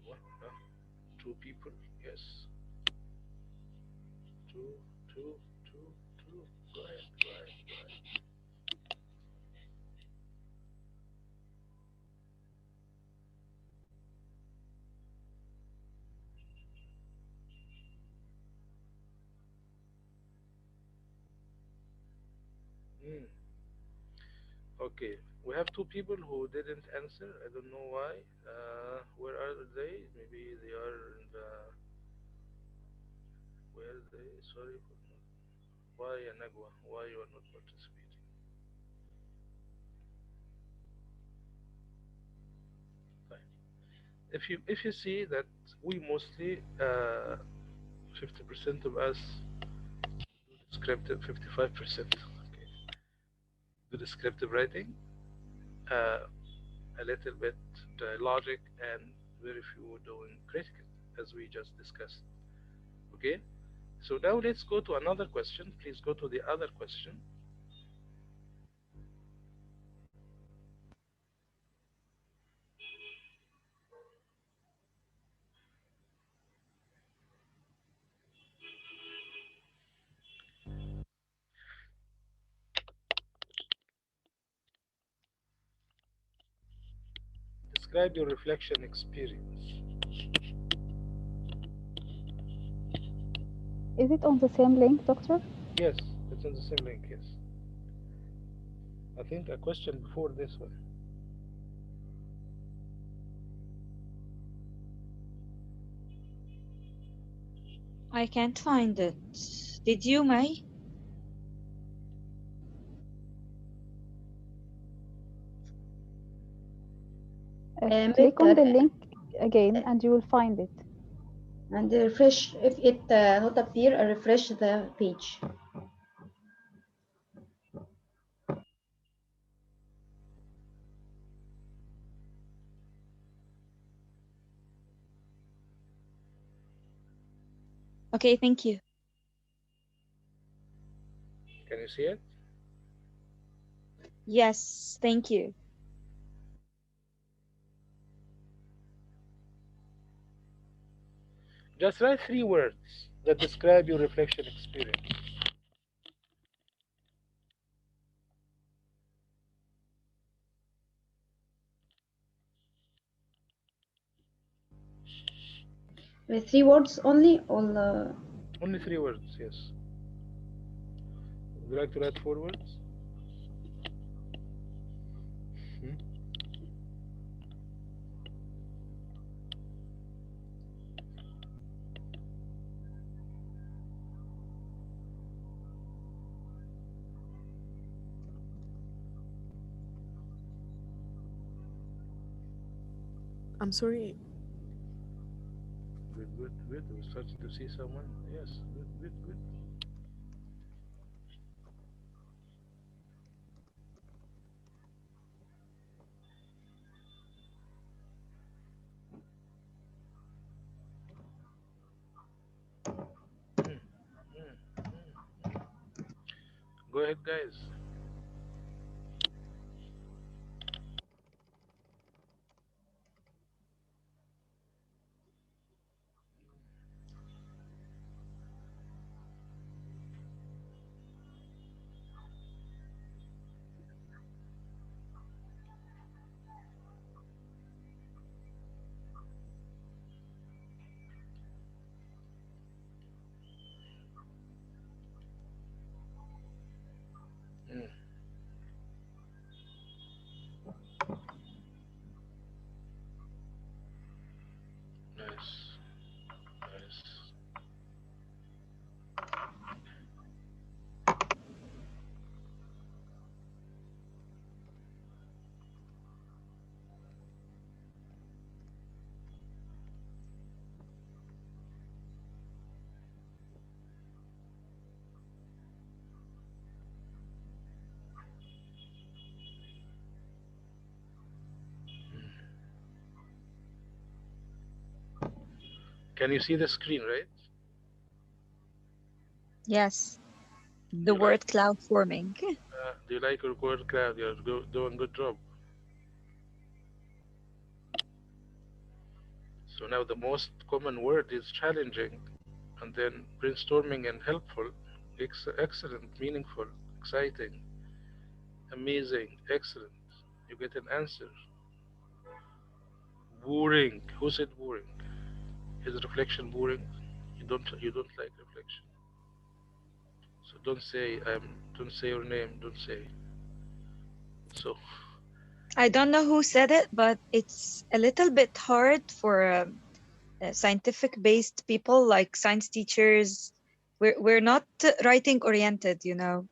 What? 2 people. Yes. Two, two, two, two. Go ahead, go ahead, go ahead. Okay, we have 2 people who didn't answer. I don't know why. Where are they? Maybe they are in the. Where are they? Sorry for not. Why, Anagwa? Why you are not participating? Fine. If you see that we mostly 50% of us do descriptive, 55%. Okay, do descriptive writing. A little bit logic and very few doing critical, as we just discussed. Okay, so now let's go to another question. Please go to the other question. Describe your reflection experience. Is it on the same link, Doctor? Yes, it's on the same link, yes. I think a question before this one. I can't find it. Did you, May? Click on the link again and you will find it. And refresh. If it not appear, refresh the page. Okay, thank you. Can you see it? Yes, thank you. Just write 3 words that describe your reflection experience. With 3 words only, or Only 3 words, yes. Would you like to write 4 words? I'm sorry. Good, good, good. We're starting to see someone. Yes, good, good, good. Mm, mm, mm. Go ahead, guys. Mm, nice, nice. Can you see the screen, right? Yes, Do the you like? word cloud forming. Do you like your word cloud? You're doing good job. So now the most common word is challenging, and then brainstorming and helpful, excellent, meaningful, exciting, amazing, excellent. You get an answer. Boring. Who said boring? Is reflection boring? You don't like reflection. So don't say your name. Don't say. So I don't know who said it, but it's a little bit hard for scientific-based people like science teachers. We're not writing oriented, you know.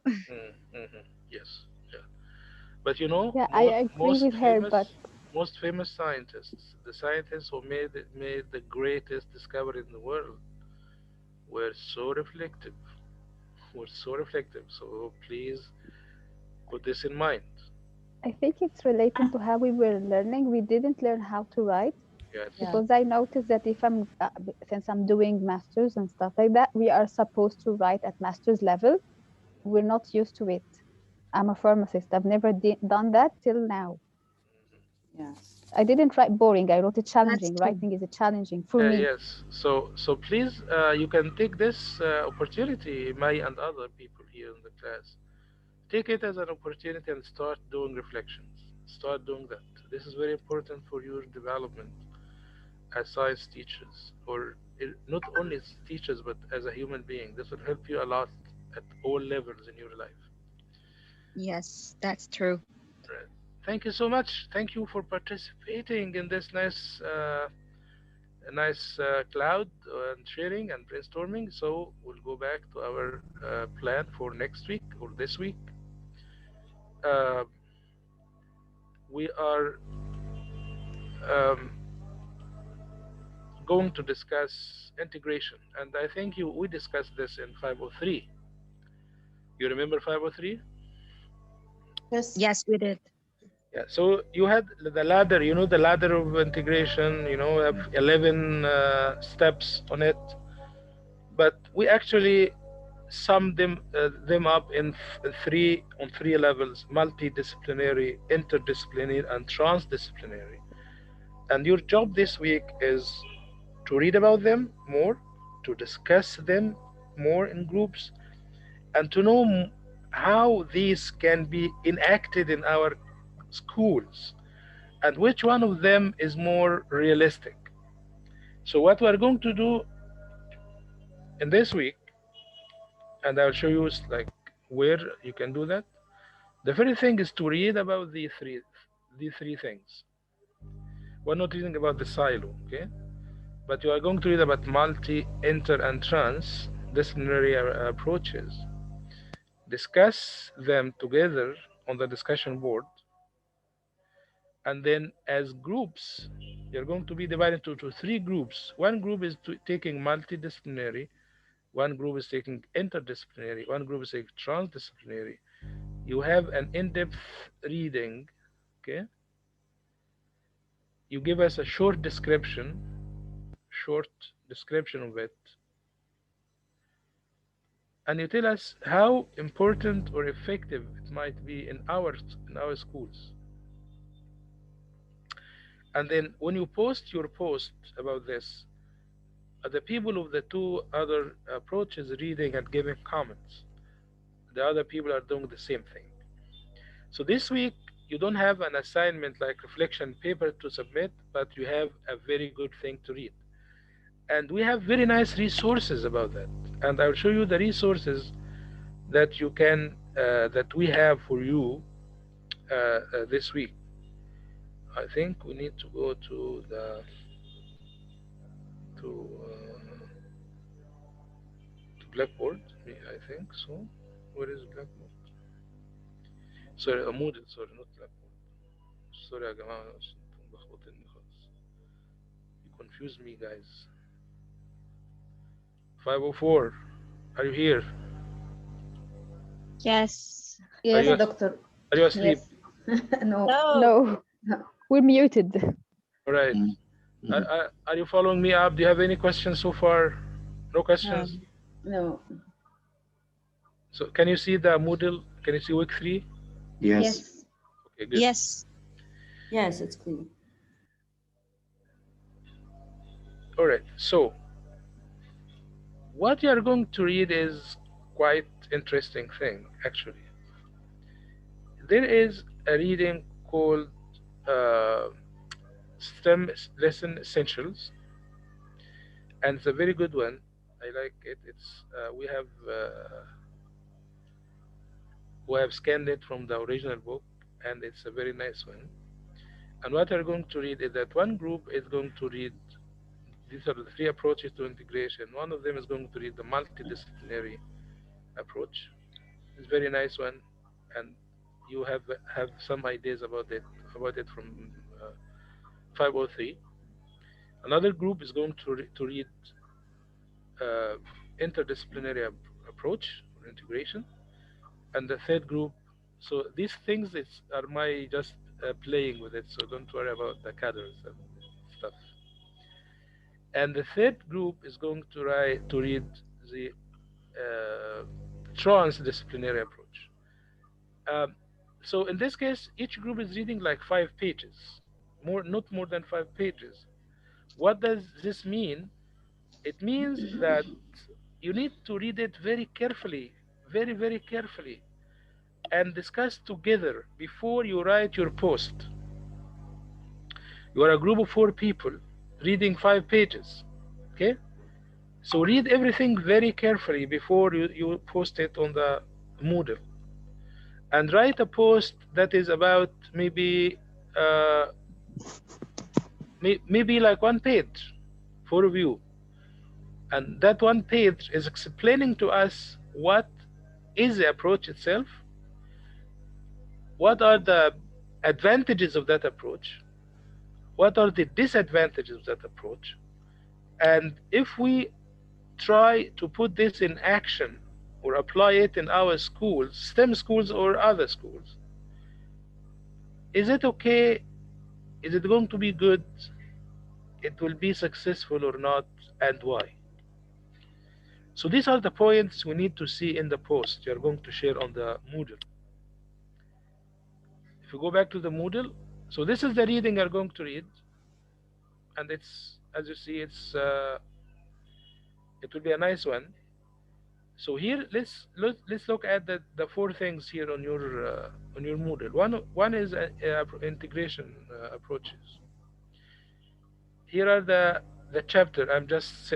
yes, yeah. But you know, Yeah, I agree with her, but most famous scientists, the scientists who made the greatest discovery in the world, were so reflective. Were so reflective. So please put this in mind. I think it's related to how we were learning. We didn't learn how to write Yes. Yeah. because I noticed that if I'm since I'm doing masters and stuff like that, we are supposed to write at master's level. We're not used to it. I'm a pharmacist. I've never done that till now. Yes. I didn't write boring. I wrote it challenging. true. Writing is a challenging for me. Yes. So please, you can take this opportunity, May and other people here in the class. Take it as an opportunity and start doing reflections. Start doing that. This is very important for your development as science teachers, or not only as teachers, but as a human being. This will help you a lot at all levels in your life. Yes, that's true. Right. Thank you so much. Thank you for participating in this nice cloud and sharing and brainstorming. So we'll go back to our plan for next week or this week. Uh, we are um, going to discuss integration, and I think we discussed this in 503. You remember 503? Yes. Yes, we did. Yeah. So you had the ladder. You know the ladder of integration. You know, have 11 steps on it, but we actually sum them up in three levels: multidisciplinary, interdisciplinary, and transdisciplinary. And your job this week is to read about them more, to discuss them more in groups, and to know how these can be enacted in our schools and which one of them is more realistic. So what we're going to do in this week, and I'll show you like where you can do that. The very thing is to read about these three things. We're not reading about the silo, okay? But you are going to read about multi, inter, and trans-disciplinary approaches. Discuss them together on the discussion board, And then as groups, you're going to be divided into three groups. One group is taking multidisciplinary, one group is taking interdisciplinary, one group is taking transdisciplinary. You have an in-depth reading, okay? You give us a short description of it, and you tell us how important or effective it might be in our schools. And then when you post your post about this, the people of the two other approaches reading and giving comments. The other people are doing the same thing. So this week you don't have an assignment like reflection paper to submit, but you have a very good thing to read. And we have very nice resources about that. And I'll show you the resources that you can that we have for you this week. I think we need to go to the to Blackboard. I think so. Where is Blackboard? Sorry, Moodle. Sorry, not Blackboard. Sorry يا جماعة انتم ملخبطيني خالص. You confuse me, guys. 504. Are you here? Yes. Yes, you- doctor. Are you asleep? Yes. No. No. No, we're muted. All right. Are you following me up? Do you have any questions so far? No questions? No. So can you see the Moodle? Can you see week 3? Yes. Okay, good. Yes. Yes, it's clear. All right. So what you are going to read is quite interesting thing, actually. There is a reading called STEM Lesson Essentials, and it's a very good one. I like it. It's we have scanned it from the original book, and it's a very nice one. And what we're going to read is that one group is going to read, these are the 3 approaches to integration. One of them is going to read the multidisciplinary approach. It's a very nice one, and you have some ideas about it from 503. Another group is going to read interdisciplinary approach or integration, and the third group. So these things are my just playing with it. So don't worry about the colors and stuff. And the third group is going to read the transdisciplinary approach. So in this case, each group is reading like 5 pages, not more than 5 pages. What does this mean? It means that you need to read it very carefully, very, very carefully, and discuss together before you write your post. You are a group of 4 people reading 5 pages, okay? So read everything very carefully before you post it on the Moodle. And write a post that is about maybe like 1 page for review. And that 1 page is explaining to us what is the approach itself, what are the advantages of that approach, what are the disadvantages of that approach, and if we try to put this in action or apply it in our schools, STEM schools or other schools, is it okay? Is it going to be good? It will be successful or not, and why? So these are the points we need to see in the post you're going to share on the Moodle. If you go back to the Moodle, so this is the reading you're going to read, and it's, as you see, it will be a nice one. So here, let's look at the 4 things here on your Moodle. One is integration approaches. Here are the chapter I've just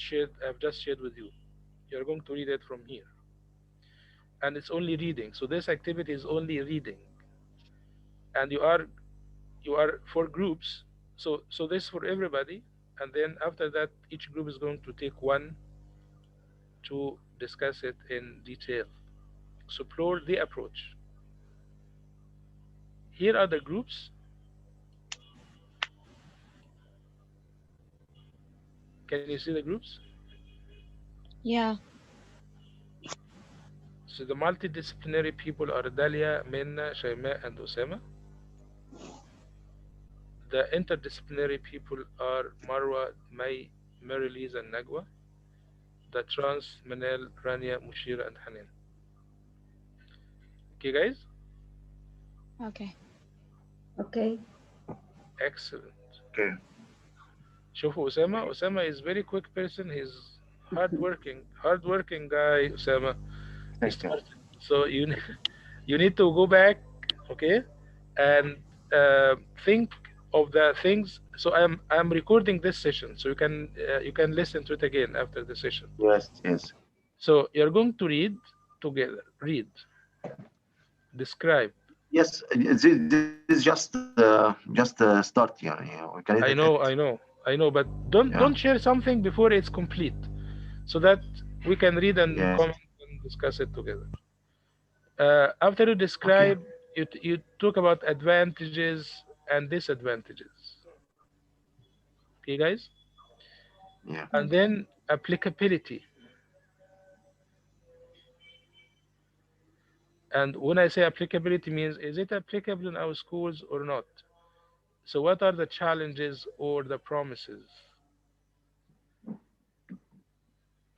shared with you. You're going to read it from here, and it's only reading. So this activity is only reading, and you are 4 groups. So this is for everybody, and then after that, each group is going to take 1 to discuss it in detail. Explore the approach. here are the groups. Can you see the groups? Yeah. So the multidisciplinary people are Dalia, Minna, Shaima, and Osama. The interdisciplinary people are Marwa, May, Mary-Lise, and Nagwa. The trans, Manel, Rania, Mushira, and Hanin. Okay, guys? Okay. Okay. Excellent. Okay. شوفوا Osama is very quick person. He's hardworking guy, Osama. Thank you. So you need to go back, okay, and think of the things. So I'm recording this session, so you can listen to it again after the session. Yes, yes. So you're going to read together. Read, describe. Yes, this is just a start. Yeah. We can I know, but don't share something before it's complete, so that we can read and comment and discuss it together. After you describe, you talk about advantages and disadvantages. Okay, guys? Yeah. And then applicability. And when I say applicability means, is it applicable in our schools or not? So what are the challenges or the promises?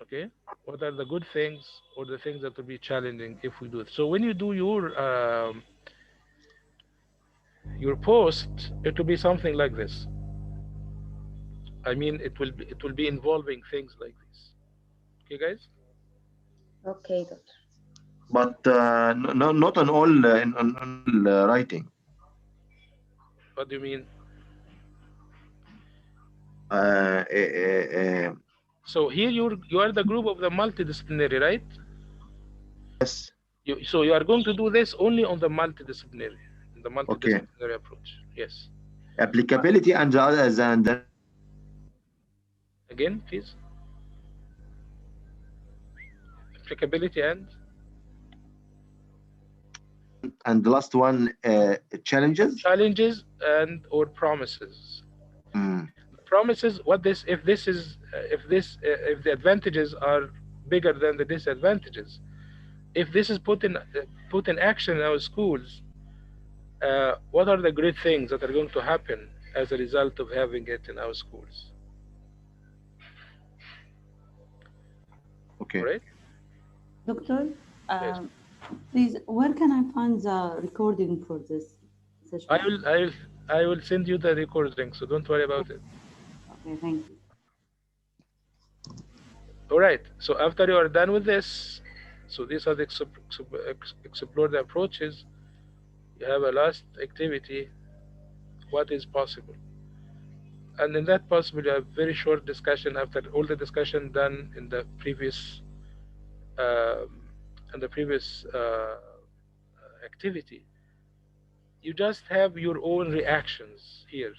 Okay? What are the good things or the things that will be challenging if we do it? So when you do your post, it will be something like this. I mean, it will be involving things like this. Okay, guys? Okay, doctor. But no, not on all on writing. What do you mean? So here you are the group of the multidisciplinary, right? Yes. So you are going to do this only on the multidisciplinary approach. Yes. Applicability and the again, please. Applicability and the last one, challenges. Challenges and or promises. Promises. If the advantages are bigger than the disadvantages, if this is put in action in our schools, what are the great things that are going to happen as a result of having it in our schools? Okay. Right? Doctor, Yes. please, where can I find the recording for this session? I will send you the recording, so don't worry about it. Okay, thank you. All right. So after you are done with this, so these are the explore the approaches. You have a last activity. What is possible? And in that possible, you have very short discussion after all the discussion done in the previous activity. You just have your own reactions here.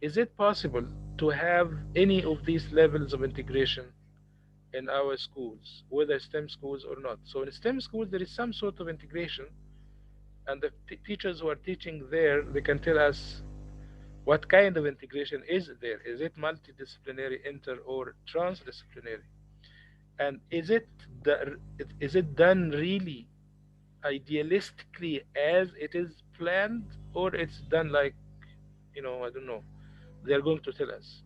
Is it possible to have any of these levels of integration in our schools, whether STEM schools or not? So in STEM schools, there is some sort of integration, and the teachers who are teaching there, they can tell us what kind of integration is there. Is it multidisciplinary, inter, or transdisciplinary? And is it done really idealistically as it is planned, or it's done like, I don't know. They're going to tell us.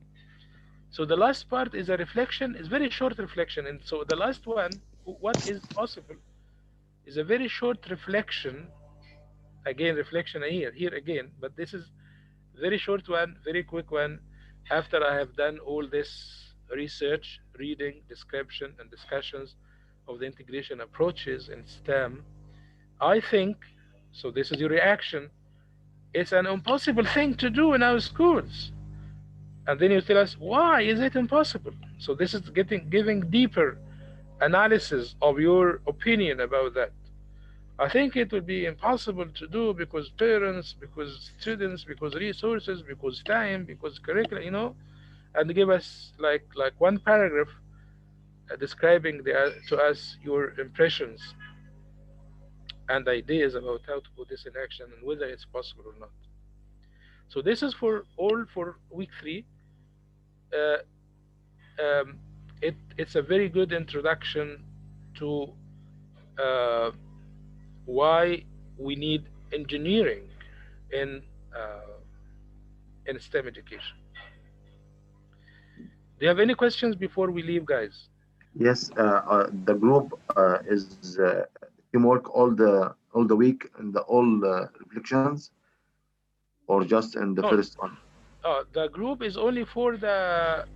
So the last part is a reflection, is very short reflection. And so the last one, what is possible, is a very short reflection. Again, reflection here again, but this is very short one, very quick one. After I have done all this research, reading, description, and discussions of the integration approaches in STEM, I think, so this is your reaction, it's an impossible thing to do in our schools. And then you tell us, why is it impossible? So this is giving deeper analysis of your opinion about that. I think it would be impossible to do because parents, because students, because resources, because time, because curriculum, and give us like one paragraph describing to us your impressions and ideas about how to put this in action and whether it's possible or not. So this is for week 3. It's a very good introduction to why we need engineering in STEM education. Do you have any questions before we leave, guys? Yes, the group is teamwork all the week and all reflections, or just in the first one? The group is only for the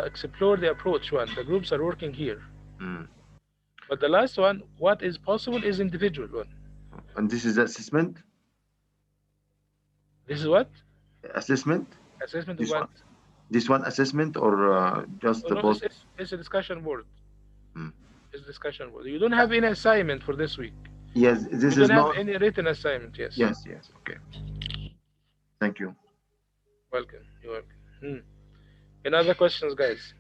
explore the approach one. The groups are working here. But the last one, what is possible, is individual one. And this is assessment? This is what? Assessment? Assessment this of what? One. This one assessment, or just the both? It's a discussion board. It's a discussion board. You don't have any assignment for this week. Yes, this you is don't not... have any written assignment, yes. Yes, okay. Thank you. Welcome, you're welcome. Any other questions, guys?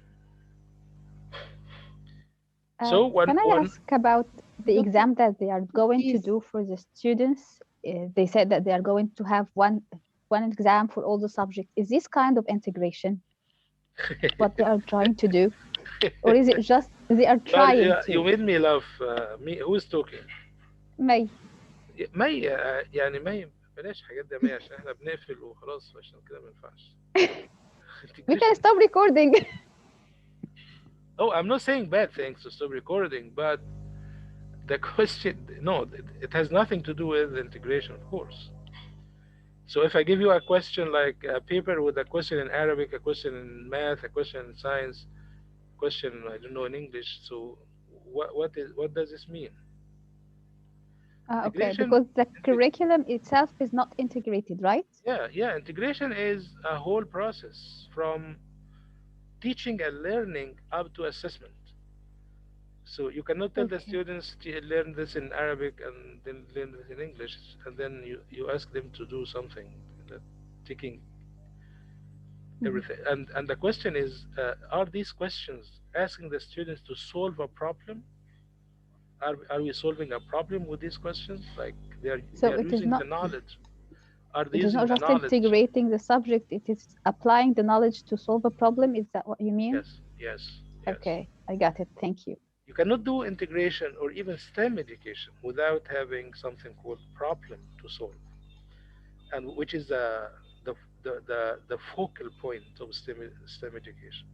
So can I ask about the exam that they are going to do for the students? They said that they are going to have one exam for all the subjects. Is this kind of integration what they are trying to do, or is it just they are trying to? You made me laugh. Who is talking? مي. يعني مي بلاش حاجات دي مي عشان احنا بنقفل وخلاص عشان كده ما ينفعش. We can stop recording. Oh, I'm not saying bad things to stop recording, but the question, no, it has nothing to do with integration, of course. So if I give you a question like a paper with a question in Arabic, a question in math, a question in science, question, I don't know, in English, so what does this mean? Okay, because the curriculum itself is not integrated, right? Yeah, integration is a whole process from teaching and learning up to assessment. So you cannot tell the students to learn this in Arabic and then learn this in English, and then you ask them to do something, taking everything. And the question is, are these questions asking the students to solve a problem? Are we solving a problem with these questions? Like they are using the knowledge. It is not just integrating the subject, it is applying the knowledge to solve a problem. Is that what you mean? Yes. Okay, I got it. Thank you. You cannot do integration or even STEM education without having something called problem to solve, and which is the focal point of STEM education.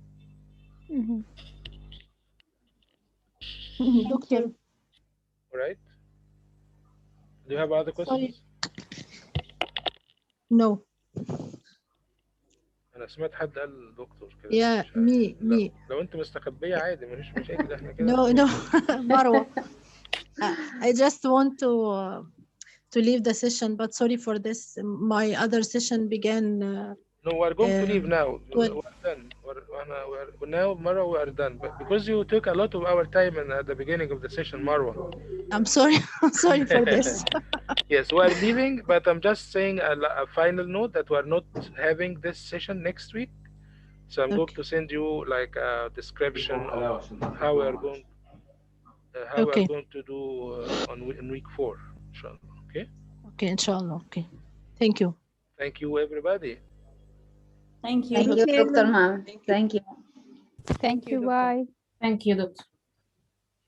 Doctor. All right. Do you have other questions? No. أنا سمعت حد قال دكتور كده. Yeah, me. لو أنت مستخبية عادي مفيش مشاكل احنا كده. No, Marwa. I just want to leave the session, but sorry for this. My other session began. No, we're going to leave now. We're done. Now, Marwa, we are done. But because you took a lot of our time at the beginning of the session, Marwa. I'm sorry. I'm sorry for this. Yes, we are leaving, but I'm just saying a final note that we are not having this session next week. So I'm going to send you like a description of how we are going, we are going to do in week 4, inshallah. Okay. Okay, inshallah. Okay. Thank you. Thank you, everybody. Thank you. Thank you, Dr. Mohammed. Thank you. Thank you. Bye. Thank you, Doctor.